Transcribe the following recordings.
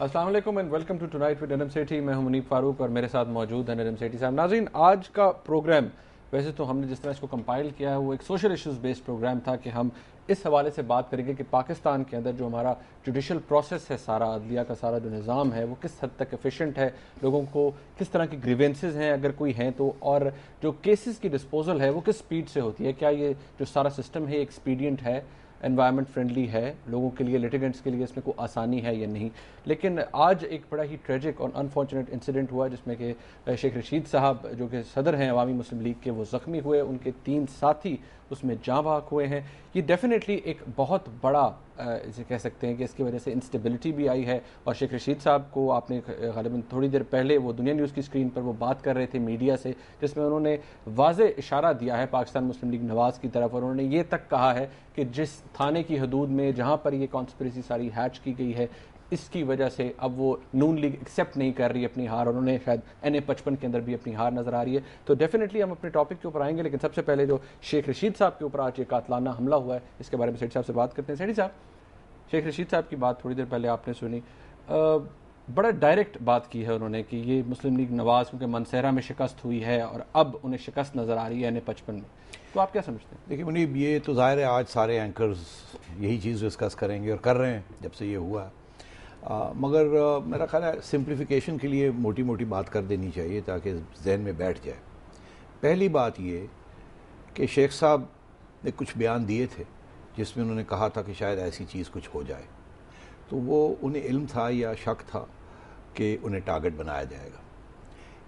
السلام علیکم and welcome to tonight with نرم سیٹھی. میں ہوں منیب فاروق اور میرے ساتھ موجود ہیں نرم سیٹھی صاحب. ناظرین, آج کا پروگرام ویسے تو ہم نے جس طرح اس کو کمپائل کیا ہے وہ ایک سوشل ایشوز بیسڈ پروگرام تھا کہ ہم اس حوالے سے بات کریں گے کہ پاکستان کے اندر جو ہمارا جوڈیشل پروسیس ہے, سارا عدلیہ کا سارا جو نظام ہے وہ کس حد تک ایفیشینٹ ہے, لوگوں کو کس طرح کی گریوینسز ہیں اگر کوئی ہیں تو, اور جو کیسز کی ڈسپوزل ہے وہ کس سپیڈ سے ہوتی ہے, کیا یہ جو سارا سسٹم ہے ایکسپیڈینٹ ہے, انوائرمنٹ فرینڈلی ہے لوگوں کے لیے, لیٹیگنٹس کے لیے اس میں کوئی آسانی ہے یا نہیں. لیکن آج ایک بڑا ہی ٹریجک اور انفارچونیٹ انسیڈنٹ ہوا جس میں کہ شیخ رشید صاحب جو کہ صدر ہیں عوامی مسلم لیگ کے, وہ زخمی ہوئے, ان کے 3 ساتھی اس میں جاں بحق ہوئے ہیں. یہ ڈیفینیٹلی ایک بہت بڑا اسے کہہ سکتے ہیں کہ اس کی وجہ سے انسٹیبلٹی بھی آئی ہے. اور شیخ رشید صاحب کو آپ نے غالباً تھوڑی دیر پہلے وہ دنیا نیوز کی اسکرین پر وہ بات کر رہے تھے میڈیا سے, جس میں انہوں نے واضح اشارہ دیا ہے پاکستان مسلم لیگ نواز کی طرف, اور انہوں نے یہ تک کہا ہے کہ جس تھانے کی حدود میں جہاں پر یہ کانسپریسی ساری ہیچ کی گئی ہے اس کی وجہ سے اب وہ نون لیگ ایکسیپٹ نہیں کر رہی اپنی ہار, اور انہیں شاید NA-55 کے اندر بھی اپنی ہار نظر آ رہی ہے. تو ڈیفینیٹلی ہم اپنے ٹاپک کے اوپر آئیں گے, لیکن سب سے پہلے جو شیخ رشید صاحب کے اوپر آج ایک قاتلانہ حملہ ہوا ہے اس کے بارے میں سیٹھی صاحب سے بات کرتے ہیں. سیٹھی صاحب, شیخ رشید صاحب کی بات تھوڑی دیر پہلے آپ نے سنی, بڑا ڈائریکٹ بات کی ہے انہوں نے کہ یہ مسلم لیگ نواز کیونکہ منصیرہ میں شکست ہوئی ہے اور اب انہیں شکست نظر آ رہی ہے NA-55 میں, تو آپ کیا سمجھتے ہیں؟ دیکھیے منیب, یہ تو ظاہر ہے آج سارے اینکرز یہی چیز ڈسکس کریں گے اور کر رہے ہیں جب سے یہ ہوا ہے, مگر میرا خیال ہے سمپلیفیکیشن کے لیے موٹی موٹی بات کر دینی چاہیے تاکہ ذہن میں بیٹھ جائے. پہلی بات یہ کہ شیخ صاحب نے کچھ بیان دیے تھے جس میں انہوں نے کہا تھا کہ شاید ایسی چیز کچھ ہو جائے, تو وہ انہیں علم تھا یا شک تھا کہ انہیں ٹارگٹ بنایا جائے گا.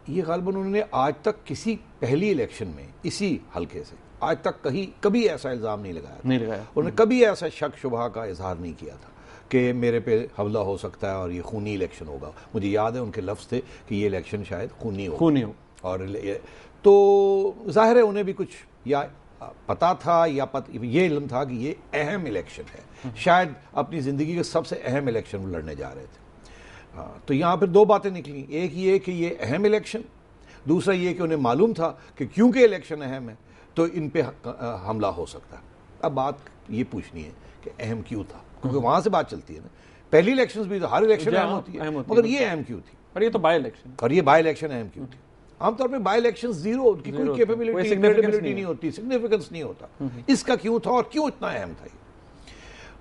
یہ غالباً انہوں نے آج تک کسی پہلی الیکشن میں اسی حلقے سے آج تک کبھی ایسا الزام نہیں لگایا, انہوں نے کبھی ایسا شک شبہ کا اظہار نہیں کیا تھا کہ میرے پہ حملہ ہو سکتا ہے اور یہ خونی الیکشن ہوگا. مجھے یاد ہے ان کے لفظ تھے کہ یہ الیکشن شاید خونی ہو, اور تو ظاہر ہے انہیں بھی کچھ یا پتا تھا یا یہ علم تھا کہ یہ اہم الیکشن ہے, شاید اپنی زندگی کے سب سے اہم الیکشن وہ لڑنے جا رہے تھے. تو یہاں پھر 2 باتیں نکلیں, ایک یہ کہ یہ اہم الیکشن, دوسرا یہ کہ انہیں معلوم تھا کہ کیونکہ الیکشن اہم ہے تو ان پہ حملہ ہو سکتا ہے. اب بات یہ پوچھنی ہے کہ اہم کیوں تھا, کیونکہ وہاں سے بات چلتی ہے نا. پہلی الیکشنز بھی تو ہر الیکشن اہم ہوتی ہے, مگر یہ اہم کیوں تھی, اور یہ تو بائی الیکشن, اور یہ بائی الیکشن اہم کیوں تھی. عام طور پہ بائی الیکشن زیرو, ان کی کوئی کیپیبلٹی نہیں ہوتی, سگنیفیکنس نہیں ہوتا. اس کا کیوں تھا اور کیوں اتنا اہم تھا؟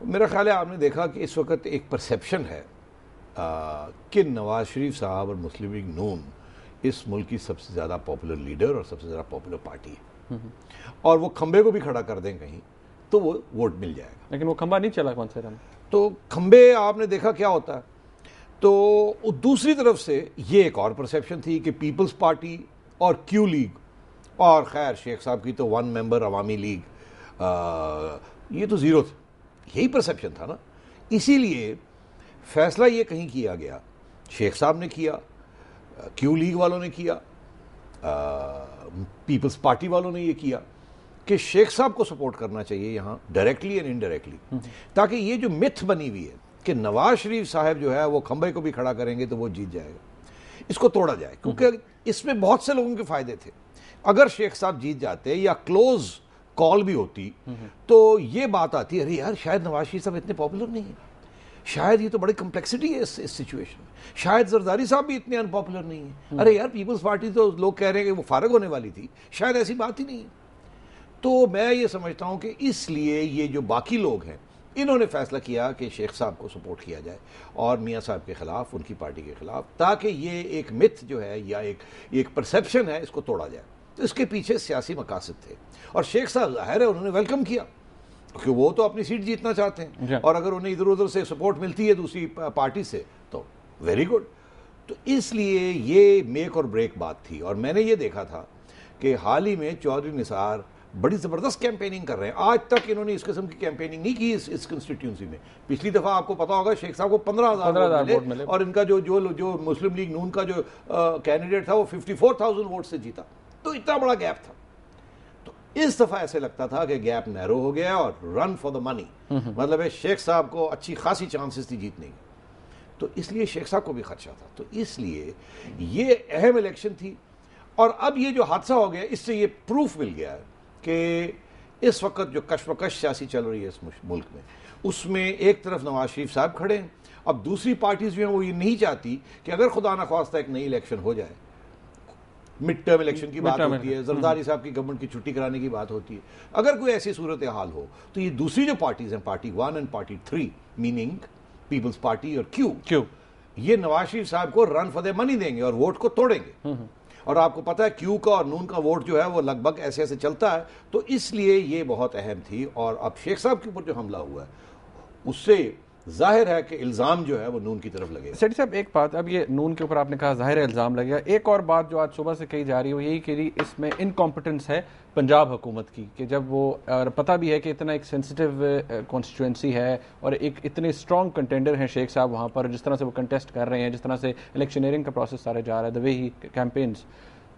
میرا خیال ہے آپ نے دیکھا کہ اس وقت ایک پرسیپشن ہے کہ نواز شریف صاحب اور مسلم لیگ نون اس ملک کی سب سے زیادہ پاپولر لیڈر اور سب سے زیادہ پاپولر پارٹی ہے, اور وہ کھمبے کو بھی کھڑا کر دیں کہیں تو وہ ووٹ مل جائے گا. لیکن وہ کھمبا نہیں چلا منصیرہ میں, تو کھمبے آپ نے دیکھا کیا ہوتا ہے. تو دوسری طرف سے یہ ایک اور پرسیپشن تھی کہ پیپلز پارٹی اور کیو لیگ, اور خیر شیخ صاحب کی تو 1 ممبر عوامی لیگ, یہ تو زیرو تھا. یہی پرسیپشن تھا نا. اسی لیے فیصلہ یہ کہیں کیا گیا, شیخ صاحب نے کیا, کیو لیگ والوں نے کیا, پیپلز پارٹی والوں نے یہ کیا کہ شیخ صاحب کو سپورٹ کرنا چاہیے یہاں ڈائریکٹلی اینڈ انڈائریکٹلی, تاکہ یہ جو متھ بنی ہوئی ہے کہ نواز شریف صاحب جو ہے وہ کھمبے کو بھی کھڑا کریں گے تو وہ جیت جائے گا, اس کو توڑا جائے. کیونکہ اس میں بہت سے لوگوں کے فائدے تھے. اگر شیخ صاحب جیت جاتے یا کلوز کال بھی ہوتی تو یہ بات آتی, ارے یار شاید نواز شریف صاحب اتنے پاپولر نہیں ہیں, شاید یہ تو بڑی کمپلیکسٹی ہے اس سچویشن میں, شاید زرداری صاحب بھی اتنے انپاپولر نہیں ہیں, ارے یار پیپلز پارٹی تو لوگ کہہ رہے ہیں کہ وہ فارغ ہونے والی تھی, شاید ایسی بات ہی نہیں ہے. تو میں یہ سمجھتا ہوں کہ اس لیے یہ جو باقی لوگ ہیں انہوں نے فیصلہ کیا کہ شیخ صاحب کو سپورٹ کیا جائے اور میاں صاحب کے خلاف, ان کی پارٹی کے خلاف, تاکہ یہ ایک متھ جو ہے یا ایک پرسیپشن ہے اس کو توڑا جائے. تو اس کے پیچھے سیاسی مقاصد تھے, اور شیخ صاحب ظاہر ہے انہوں نے ویلکم کیا کیونکہ وہ تو اپنی سیٹ جیتنا چاہتے ہیں, اور اگر انہیں ادھر ادھر سے سپورٹ ملتی ہے دوسری پارٹی سے تو ویری گڈ. تو اس لیے یہ میک اور بریک بات تھی. اور میں نے یہ دیکھا تھا کہ حال ہی میں چودھری نثار بڑی زبردست کیمپیننگ کر رہے ہیں. آج تک انہوں نے اس قسم کی کیمپیننگ نہیں کی اس کنسٹیٹیوئنسی میں. پچھلی دفعہ آپ کو پتا ہوگا شیخ صاحب کو 15,000 ووٹ ملے, اور ان کا جو مسلم لیگ نون کا جو کینڈیڈیٹ تھا وہ 54,000 ووٹ سے جیتا. تو اتنا بڑا گیپ تھا. تو اس دفعہ ایسے لگتا تھا کہ گیپ نیرو ہو گیا اور رن فار دا منی, مطلب ہے شیخ صاحب کو اچھی خاصی چانسز تھی جیتنے کی. تو اس لیے شیخ صاحب کو بھی خدشہ تھا. تو اس لیے یہ اہم الیکشن تھی. اور اب یہ جو حادثہ ہو گیا اس سے یہ پروف مل گیا ہے کہ اس وقت جو کشمکش سیاسی چل رہی ہے اس ملک میں, اس میں ایک طرف نواز شریف صاحب کھڑے ہیں اب دوسری پارٹیز جو ہیں وہ یہ نہیں چاہتی کہ اگر خدا نخواستہ ایک نئی الیکشن ہو جائے, مڈ ٹرم الیکشن کی بات ہوتی ہے, زرداری صاحب کی گورنمنٹ کی چھٹی کرانے کی بات ہوتی ہے, اگر کوئی ایسی صورتحال ہو تو یہ دوسری جو پارٹیز ہیں, party 1 and party 3 meaning Peoples Party اور کیو, یہ نواز شریف صاحب کو رن فار دی منی دیں گے اور ووٹ کو توڑیں گے. اور آپ کو پتا ہے کیو کا اور نون کا ووٹ جو ہے وہ لگ بھگ ایسے ایسے چلتا ہے, تو اس لیے یہ بہت اہم تھی. اور اب شیخ صاحب کے اوپر جو حملہ ہوا ہے اس سے ظاہر ہے کہ الزام جو ہے وہ نون کی طرف لگے. سیٹھی صاحب ایک بات, اب یہ نون کے اوپر آپ نے کہا ظاہر ہے الزام لگے گا, ایک اور بات جو آج صبح سے کہی جا رہی ہے وہ یہی کہ اس میں انکمپٹنس ہے پنجاب حکومت کی, کہ جب وہ پتہ بھی ہے کہ اتنا ایک سینسٹیو کانسٹیچوئنسی ہے اور ایک اتنے اسٹرانگ کنٹینڈر ہیں شیخ صاحب وہاں پر, جس طرح سے وہ کنٹیسٹ کر رہے ہیں, جس طرح سے الیکشنیئرنگ کا پروسیس سارا جا رہا ہے, دا وے ہی کیمپینز,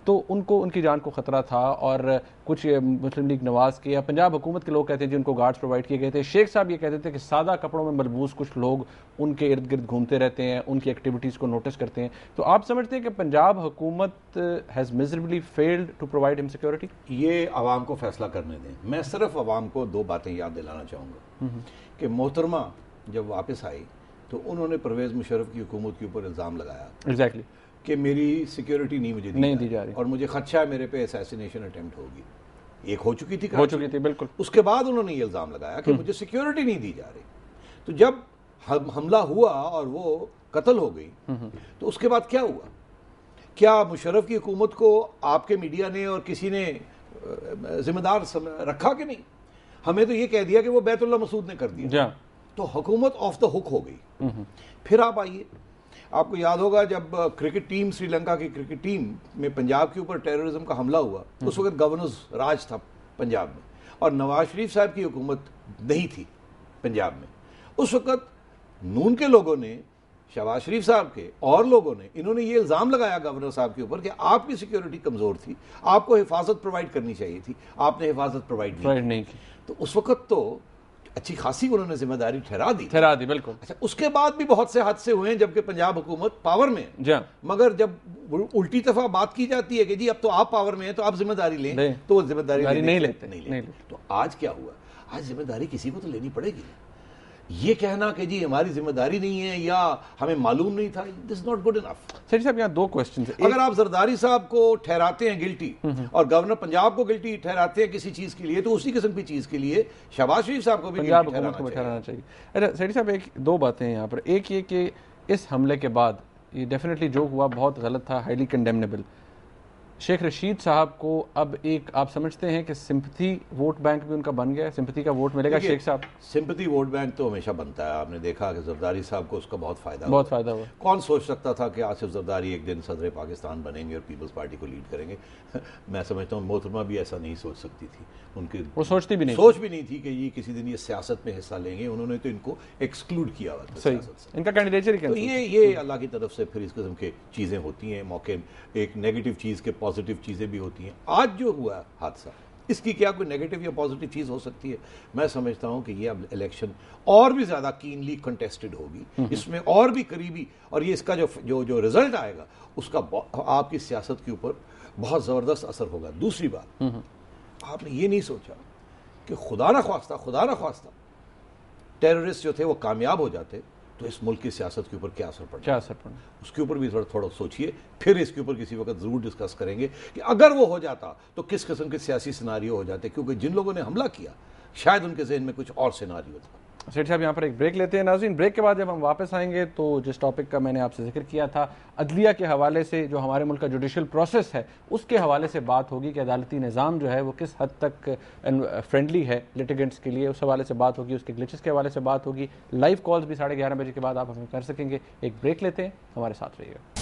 تو ان کو ان کی جان کو خطرہ تھا. اور کچھ مسلم لیگ نواز کے یا پنجاب حکومت کے لوگ کہتے ہیں جن کو گارڈز پرووائڈ کیے گئے تھے. شیخ صاحب یہ کہتے تھے کہ سادہ کپڑوں میں ملبوس کچھ لوگ ان کے ارد گرد گھومتے رہتے ہیں, ان کی ایکٹیویٹیز کو نوٹس کرتے ہیں. تو آپ سمجھتے ہیں کہ پنجاب حکومت ہیز میزربلی فیلڈ ٹو پرووائڈ ہم سیکورٹی؟ یہ عوام کو فیصلہ کرنے دیں. میں صرف عوام کو 2 باتیں یاد دلانا چاہوں گا کہ محترمہ جب واپس آئی تو انہوں نے پرویز مشرف کی حکومت کے اوپر الزام لگایا ایگزیکٹلی کہ میری سیکیورٹی نہیں مجھے دی جا رہی اور مجھے خدشہ ہے میرے پہ اسیسینیشن اٹیمپٹ ہوگی. ایک ہو چکی تھی بالکل. اس کے بعد انہوں نے یہ الزام لگایا کہ مجھے سیکیورٹی نہیں دی جا رہی. تو جب حملہ ہوا اور وہ قتل ہو گئی تو اس کے بعد کیا ہوا؟ کیا مشرف کی حکومت کو آپ کے میڈیا نے اور کسی نے ذمہ دار رکھا کہ نہیں؟ ہمیں تو یہ کہہ دیا کہ وہ بیت اللہ مسعود نے کر دیا. تو حکومت آف دا ہک ہو گئی. پھر آپ آئیے, آپ کو یاد ہوگا جب کرکٹ ٹیم سری لنکا کی کرکٹ ٹیم میں پنجاب کے اوپر ٹیررزم کا حملہ ہوا, اس وقت گورنرز راج تھا پنجاب میں اور نواز شریف صاحب کی حکومت نہیں تھی پنجاب میں. اس وقت نون کے لوگوں نے, شہباز شریف صاحب کے اور لوگوں نے, انہوں نے یہ الزام لگایا گورنر صاحب کے اوپر کہ آپ کی سیکیورٹی کمزور تھی, آپ کو حفاظت پرووائڈ کرنی چاہیے تھی, آپ نے حفاظت پرووائڈ نہیں کی. تو اس وقت تو اچھی خاصی انہوں نے ذمہ داری ٹھہرا دی. بالکل. اچھا, اس کے بعد بھی بہت سے حادثے ہوئے ہیں جبکہ پنجاب حکومت پاور میں ہے, مگر جب الٹی دفعہ بات کی جاتی ہے کہ جی اب تو آپ پاور میں ہیں تو آپ ذمہ داری لیں, تو وہ ذمہ داری نہیں لیتے. تو آج کیا ہوا؟ آج ذمہ داری کسی کو تو لینی پڑے گی. یہ کہنا کہ جی ہماری ذمہ داری نہیں ہے یا ہمیں معلوم نہیں تھا, دس ناٹ گڈ انف. سر صاحب یہاں 2 کوسچنز. اگر آپ زرداری صاحب کو ٹھہراتے ہیں گلٹی اور گورنر پنجاب کو گلٹی ٹھہراتے ہیں کسی چیز کے لیے, تو اسی قسم کی چیز کے لیے شہباز شریف صاحب کو بھی پنجاب حکومت کو ٹھہرانا چاہیے. اچھا سیٹھی صاحب, 2 باتیں یہاں پر. ایک یہ کہ اس حملے کے بعد یہ ڈیفینیٹلی جو ہوا بہت غلط تھا, ہائیلی کنڈیمنیبل. شیخ رشید صاحب کو اب ایک آپ سمجھتے ہیں کہ سمپتھی ووٹ بینک بھی ان کا بن گیا, سمپتھی کا ووٹ ملے گا شیخ صاحب؟ سمپتھی ووٹ بینک تو ہمیشہ بنتا ہے. آپ نے دیکھا کہ زرداری صاحب کو اس کا بہت فائدہ ہوا. کون سوچ سکتا تھا کہ آصف زرداری ایک دن صدر پاکستان بنیں گے اور پیپلز پارٹی کو لیڈ کریں گے؟ میں سمجھتا ہوں محترمہ بھی ایسا نہیں سوچ سکتی تھی, ان کی وہ سوچ بھی نہیں تھی کہ یہ کسی دن یہ سیاست میں حصہ لیں گے. انہوں نے تو ان کو ایکسکلوڈ کیا ہوا تھا سیاست سے, ان کا کینڈیڈیچر ہی. تو یہ اللہ کی طرف سے پھر اس قسم کے چیزیں ہوتی ہیں, موقع ایک نیگیٹو چیز کے پازیٹیو چیزیں بھی ہوتی ہیں. آج جو ہوا حادثہ, اس کی کیا کوئی نیگیٹو یا پازیٹیو چیز ہو سکتی ہے؟ میں سمجھتا ہوں کہ یہ اب الیکشن اور بھی زیادہ کینلی کنٹیسٹڈ ہوگی, اس میں اور بھی قریبی, اور یہ اس کا جو رزلٹ آئے گا اس کا آپ کی سیاست کے اوپر بہت زبردست اثر ہوگا. دوسری بات, آپ نے یہ نہیں سوچا کہ خدا نہ خواستہ ٹیررسٹ جو تھے وہ کامیاب ہو جاتے تو اس ملک کی سیاست کے اوپر کیا اثر پڑتا, اس کے اوپر بھی تھوڑا سوچئے. پھر اس کے اوپر کسی وقت ضرور ڈسکس کریں گے کہ اگر وہ ہو جاتا تو کس قسم کے سیاسی سیناریو ہو جاتے, کیونکہ جن لوگوں نے حملہ کیا شاید ان کے ذہن میں کچھ اور سیناریو تھا. سیٹھ صاحب یہاں پر ایک بریک لیتے ہیں. ناظرین, بریک کے بعد جب ہم واپس آئیں گے تو جس ٹاپک کا میں نے آپ سے ذکر کیا تھا, عدلیہ کے حوالے سے جو ہمارے ملک کا جوڈیشل پروسیس ہے اس کے حوالے سے بات ہوگی کہ عدالتی نظام جو ہے وہ کس حد تک فرینڈلی ہے لیٹیگنٹس کے لیے, اس حوالے سے بات ہوگی, اس کے گلچز کے حوالے سے بات ہوگی. لائیو کالز بھی 11:30 بجے کے بعد آپ ہمیں کر سکیں گے. ایک بریک لیتے ہیں, ہمارے ساتھ رہیے گا.